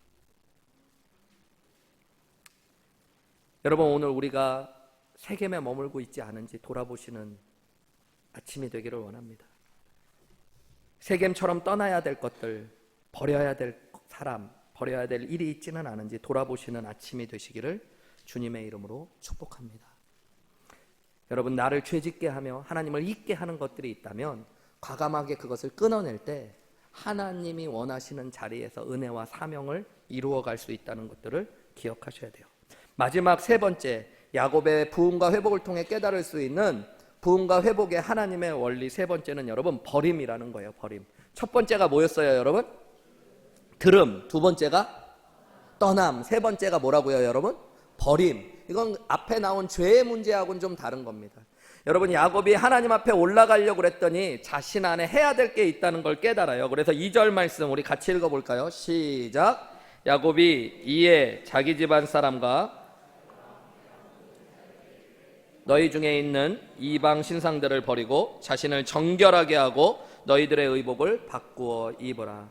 여러분, 오늘 우리가 세겜에 머물고 있지 않은지 돌아보시는 아침이 되기를 원합니다. 세겜처럼 떠나야 될 것들, 버려야 될 사람, 버려야 될 일이 있지는 않은지 돌아보시는 아침이 되시기를 주님의 이름으로 축복합니다. 여러분, 나를 죄짓게 하며 하나님을 잊게 하는 것들이 있다면 과감하게 그것을 끊어낼 때 하나님이 원하시는 자리에서 은혜와 사명을 이루어갈 수 있다는 것들을 기억하셔야 돼요. 마지막 세 번째, 야곱의 부흥과 회복을 통해 깨달을 수 있는 부흥과 회복의 하나님의 원리 세 번째는 여러분 버림이라는 거예요. 버림. 첫 번째가 뭐였어요, 여러분? 들음. 두 번째가 떠남. 세 번째가 뭐라고요, 여러분? 버림. 이건 앞에 나온 죄의 문제하고는 좀 다른 겁니다. 여러분, 야곱이 하나님 앞에 올라가려고 그랬더니 자신 안에 해야 될 게 있다는 걸 깨달아요. 그래서 2절 말씀 우리 같이 읽어볼까요? 시작. 야곱이 이에 자기 집안 사람과 너희 중에 있는 이방 신상들을 버리고 자신을 정결하게 하고 너희들의 의복을 바꾸어 입어라.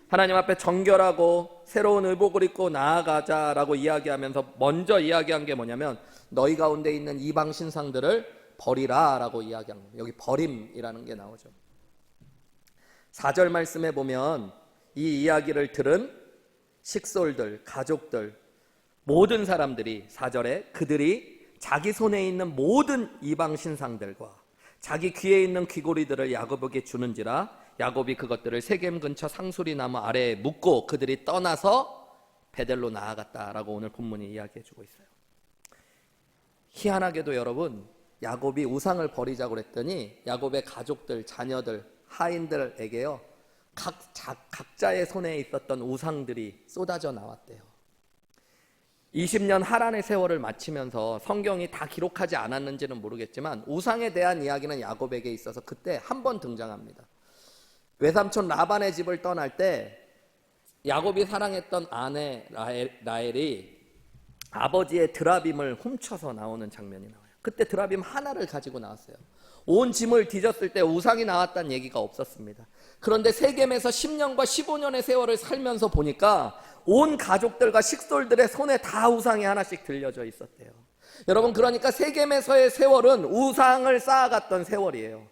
하나님 앞에 정결하고 새로운 의복을 입고 나아가자라고 이야기하면서 먼저 이야기한 게 뭐냐면 너희 가운데 있는 이방 신상들을 버리라라고 이야기한 거예요. 여기 버림이라는 게 나오죠. 4절 말씀에 보면 이 이야기를 들은 식솔들, 가족들, 모든 사람들이 4절에 그들이 자기 손에 있는 모든 이방 신상들과 자기 귀에 있는 귀고리들을 야곱에게 주는지라 야곱이 그것들을 세겜 근처 상수리 나무 아래에 묻고 그들이 떠나서 베델로 나아갔다라고 오늘 본문이 이야기해 주고 있어요. 희한하게도 여러분, 야곱이 우상을 버리자고 그랬더니 야곱의 가족들, 자녀들, 하인들에게요 각자의 손에 있었던 우상들이 쏟아져 나왔대요. 20년 하란의 세월을 마치면서 성경이 다 기록하지 않았는지는 모르겠지만 우상에 대한 이야기는 야곱에게 있어서 그때 한 번 등장합니다. 외삼촌 라반의 집을 떠날 때 야곱이 사랑했던 아내 라헬이 아버지의 드라빔을 훔쳐서 나오는 장면이 나와요. 그때 드라빔 하나를 가지고 나왔어요. 온 짐을 뒤졌을 때 우상이 나왔다는 얘기가 없었습니다. 그런데 세겜에서 10년과 15년의 세월을 살면서 보니까 온 가족들과 식솔들의 손에 다 우상이 하나씩 들려져 있었대요. 여러분, 그러니까 세겜에서의 세월은 우상을 쌓아갔던 세월이에요.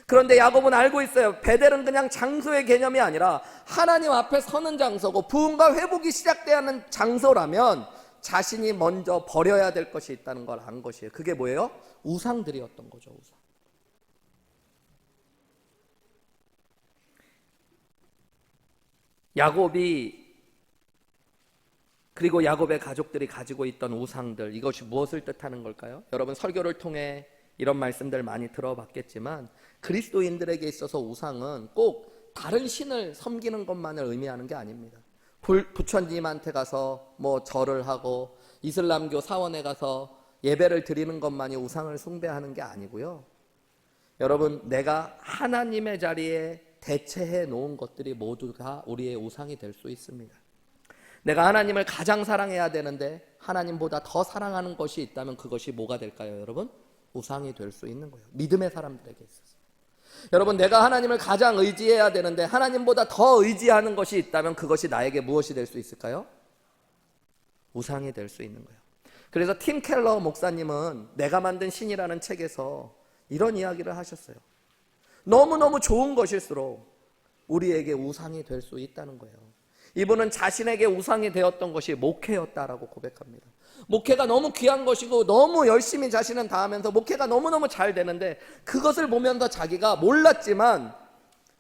그런데 야곱은 알고 있어요. 베델은 그냥 장소의 개념이 아니라 하나님 앞에 서는 장소고 부흥과 회복이 시작돼야 하는 장소라면 자신이 먼저 버려야 될 것이 있다는 걸 안 것이에요. 그게 뭐예요? 우상들이었던 거죠. 우상. 야곱이 그리고 야곱의 가족들이 가지고 있던 우상들, 이것이 무엇을 뜻하는 걸까요? 여러분, 설교를 통해 이런 말씀들 많이 들어봤겠지만 그리스도인들에게 있어서 우상은 꼭 다른 신을 섬기는 것만을 의미하는 게 아닙니다. 부처님한테 가서 뭐 절을 하고 이슬람교 사원에 가서 예배를 드리는 것만이 우상을 숭배하는 게 아니고요. 여러분, 내가 하나님의 자리에 대체해 놓은 것들이 모두 다 우리의 우상이 될 수 있습니다. 내가 하나님을 가장 사랑해야 되는데 하나님보다 더 사랑하는 것이 있다면 그것이 뭐가 될까요, 여러분? 우상이 될 수 있는 거예요. 믿음의 사람들에게 있어서. 여러분, 내가 하나님을 가장 의지해야 되는데 하나님보다 더 의지하는 것이 있다면 그것이 나에게 무엇이 될 수 있을까요? 우상이 될 수 있는 거예요. 그래서 팀 켈러 목사님은 내가 만든 신이라는 책에서 이런 이야기를 하셨어요. 너무너무 좋은 것일수록 우리에게 우상이 될 수 있다는 거예요. 이분은 자신에게 우상이 되었던 것이 목회였다라고 고백합니다. 목회가 너무 귀한 것이고 너무 열심히 자신은 다하면서 목회가 너무너무 잘 되는데 그것을 보면서 자기가 몰랐지만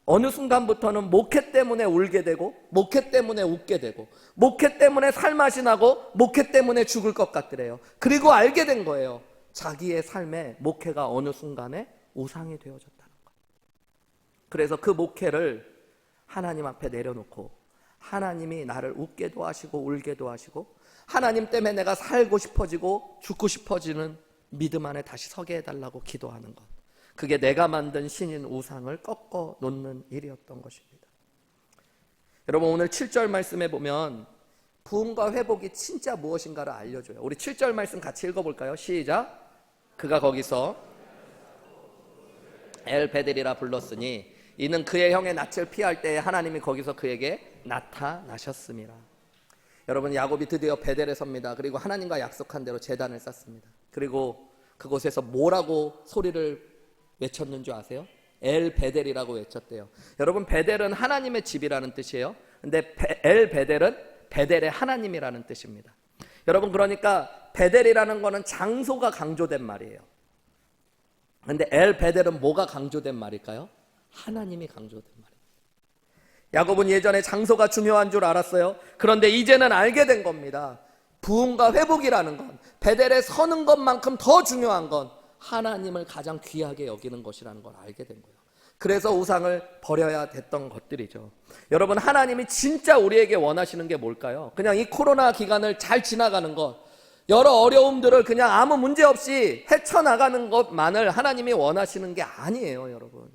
어느 순간부터는 목회 때문에 울게 되고, 목회 때문에 웃게 되고, 목회 때문에 살맛이 나고, 목회 때문에 죽을 것 같더래요. 그리고 알게 된 거예요. 자기의 삶에 목회가 어느 순간에 우상이 되어졌다는 것. 그래서 그 목회를 하나님 앞에 내려놓고 하나님이 나를 웃게도 하시고 울게도 하시고 하나님 때문에 내가 살고 싶어지고 죽고 싶어지는 믿음 안에 다시 서게 해달라고 기도하는 것. 그게 내가 만든 신인 우상을 꺾어 놓는 일이었던 것입니다. 여러분, 오늘 7절 말씀에 보면 부흥과 회복이 진짜 무엇인가를 알려줘요. 우리 7절 말씀 같이 읽어볼까요? 시작. 그가 거기서 엘베델이라 불렀으니 이는 그의 형의 낯을 피할 때에 하나님이 거기서 그에게 나타나셨습니다. 여러분, 야곱이 드디어 베델에 섭니다. 그리고 하나님과 약속한 대로 제단을 쌓습니다. 그리고 그곳에서 뭐라고 소리를 외쳤는 줄 아세요? 엘베델이라고 외쳤대요. 여러분, 베델은 하나님의 집이라는 뜻이에요. 근데 엘베델은 베델의 하나님이라는 뜻입니다. 여러분, 그러니까 베델이라는 거는 장소가 강조된 말이에요. 근데 엘베델은 뭐가 강조된 말일까요? 하나님이 강조된 말입니다. 야곱은 예전에 장소가 중요한 줄 알았어요. 그런데 이제는 알게 된 겁니다. 부흥과 회복이라는 건, 베델에 서는 것만큼 더 중요한 건 하나님을 가장 귀하게 여기는 것이라는 걸 알게 된 거예요. 그래서 우상을 버려야 됐던 것들이죠. 여러분, 하나님이 진짜 우리에게 원하시는 게 뭘까요? 그냥 이 코로나 기간을 잘 지나가는 것, 여러 어려움들을 그냥 아무 문제 없이 헤쳐나가는 것만을 하나님이 원하시는 게 아니에요, 여러분.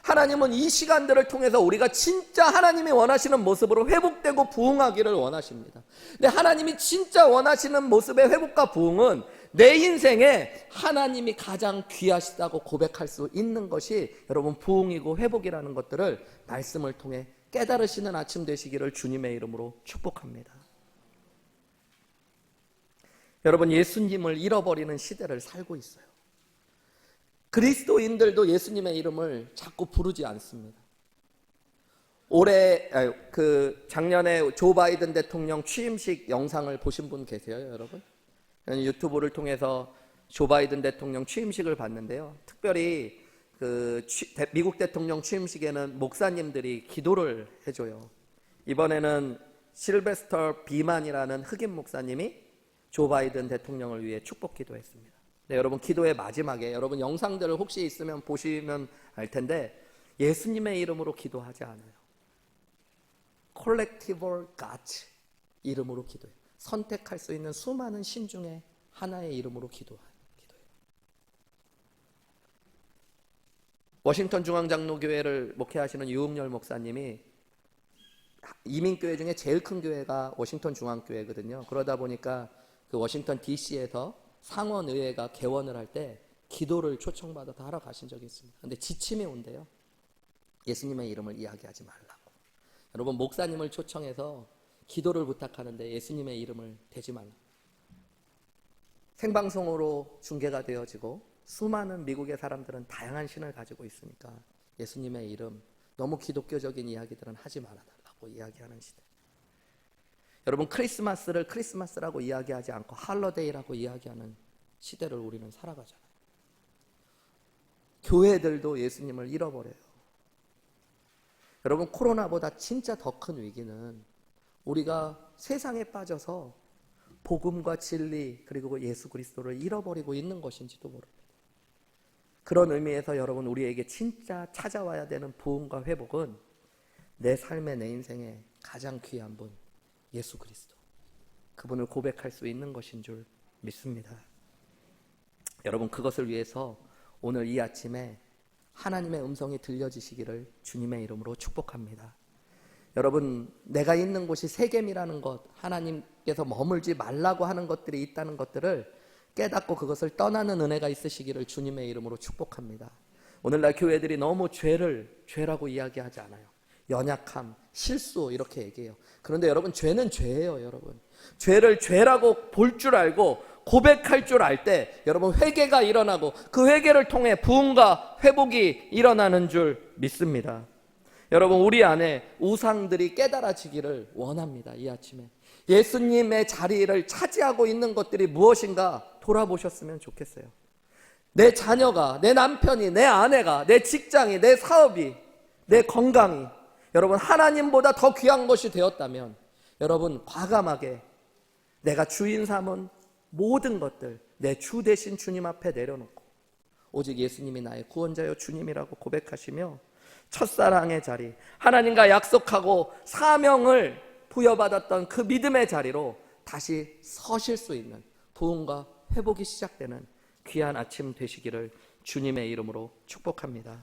하나님은 이 시간들을 통해서 우리가 진짜 하나님이 원하시는 모습으로 회복되고 부흥하기를 원하십니다. 근데 하나님이 진짜 원하시는 모습의 회복과 부흥은 내 인생에 하나님이 가장 귀하시다고 고백할 수 있는 것이 여러분 부흥이고 회복이라는 것들을 말씀을 통해 깨달으시는 아침 되시기를 주님의 이름으로 축복합니다. 여러분, 예수님을 잃어버리는 시대를 살고 있어요. 그리스도인들도 예수님의 이름을 자꾸 부르지 않습니다. 작년에 조 바이든 대통령 취임식 영상을 보신 분 계세요, 여러분? 유튜브를 통해서 조 바이든 대통령 취임식을 봤는데요. 특별히 미국 대통령 취임식에는 목사님들이 기도를 해줘요. 이번에는 실베스터 비만이라는 흑인 목사님이 조 바이든 대통령을 위해 축복 기도했습니다. 네, 여러분, 기도의 마지막에 여러분 영상들을 혹시 있으면 보시면 알 텐데 예수님의 이름으로 기도하지 않아요. 콜렉티벌 가치 이름으로 기도해요. 선택할 수 있는 수많은 신 중에 하나의 이름으로 기도해요. 워싱턴 중앙장로교회를 목회하시는 유흥열 목사님이 이민교회 중에 제일 큰 교회가 워싱턴 중앙교회거든요. 그러다 보니까 그 워싱턴 DC에서 상원의회가 개원을 할 때 기도를 초청받아서 하러 가신 적이 있습니다. 그런데 지침이 온대요. 예수님의 이름을 이야기하지 말라고. 여러분, 목사님을 초청해서 기도를 부탁하는데 예수님의 이름을 대지 말라고. 생방송으로 중계가 되어지고 수많은 미국의 사람들은 다양한 신을 가지고 있으니까 예수님의 이름, 너무 기독교적인 이야기들은 하지 말아달라고 이야기하는 시대. 여러분, 크리스마스를 크리스마스라고 이야기하지 않고 할러데이라고 이야기하는 시대를 우리는 살아가잖아요. 교회들도 예수님을 잃어버려요. 여러분, 코로나보다 진짜 더 큰 위기는 우리가 세상에 빠져서 복음과 진리 그리고 예수 그리스도를 잃어버리고 있는 것인지도 모릅니다. 그런 의미에서 여러분, 우리에게 진짜 찾아와야 되는 부흥과 회복은 내 삶의 내 인생에 가장 귀한 분, 예수 그리스도, 그분을 고백할 수 있는 것인 줄 믿습니다. 여러분, 그것을 위해서 오늘 이 아침에 하나님의 음성이 들려지시기를 주님의 이름으로 축복합니다. 여러분, 내가 있는 곳이 세겜이라는 것, 하나님께서 머물지 말라고 하는 것들이 있다는 것들을 깨닫고 그것을 떠나는 은혜가 있으시기를 주님의 이름으로 축복합니다. 오늘날 교회들이 너무 죄라고 이야기하지 않아요. 연약함, 실수 이렇게 얘기해요. 그런데 여러분, 죄는 죄예요. 여러분, 죄를 죄라고 볼 줄 알고 고백할 줄 알 때 여러분 회개가 일어나고 그 회개를 통해 부흥과 회복이 일어나는 줄 믿습니다. 여러분, 우리 안에 우상들이 깨달아지기를 원합니다. 이 아침에 예수님의 자리를 차지하고 있는 것들이 무엇인가 돌아보셨으면 좋겠어요. 내 자녀가, 내 남편이, 내 아내가, 내 직장이, 내 사업이, 내 건강이 여러분 하나님보다 더 귀한 것이 되었다면 여러분 과감하게 내가 주인 삼은 모든 것들 내 주 대신 주님 앞에 내려놓고 오직 예수님이 나의 구원자여 주님이라고 고백하시며 첫사랑의 자리, 하나님과 약속하고 사명을 부여받았던 그 믿음의 자리로 다시 서실 수 있는 부흥과 회복이 시작되는 귀한 아침 되시기를 주님의 이름으로 축복합니다.